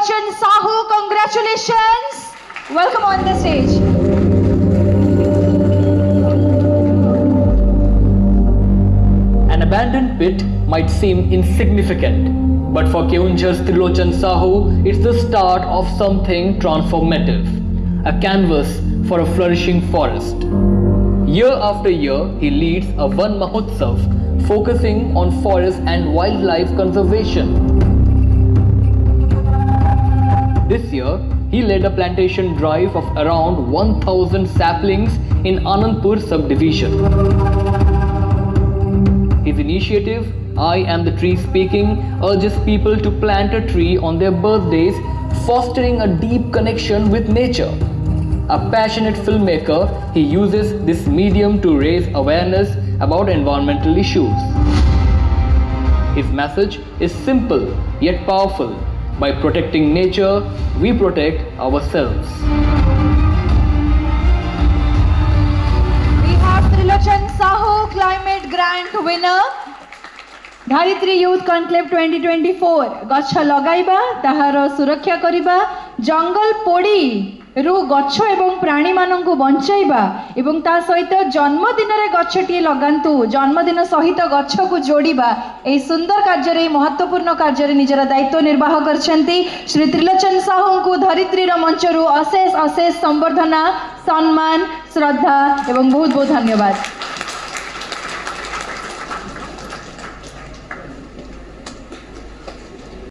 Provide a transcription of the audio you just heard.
Trilochan Sahu, congratulations. Welcome on the stage. An abandoned pit might seem insignificant, but for Keonjhar's Trilochan Sahu, it's the start of something transformative, a canvas for a flourishing forest. Year after year, he leads a Van Mahotsav focusing on forest and wildlife conservation. This year, he led a plantation drive of around 1,000 saplings in Anandpur subdivision. His initiative, I Am the Tree Speaking, urges people to plant a tree on their birthdays, fostering a deep connection with nature. A passionate filmmaker, he uses this medium to raise awareness about environmental issues. His message is simple yet powerful. By protecting nature, we protect ourselves. We have Trilochan Sahu, Climate Grant winner. Dharitri Youth Conclave 2024 गच्छ लगाइबा ताहार सुरक्षा करिबा जंगल पोड़ी रु गच्छ एवं प्राणी मानंकु बंचाइबा एवं ता सहित जन्मदिन रे गच्छटिए लगांतु जन्मदिन सहित गच्छ को जोड़िबा एई सुंदर कार्य रे महत्वपूर्ण कार्य रे निजर दायित्व निर्वाह करछंती श्री त्रिलोचन साहू को धरित्री रो मंचरु अशेष अशेष संबर्धना सम्मान श्रद्धा एवं बहुत बहुत धन्यवाद।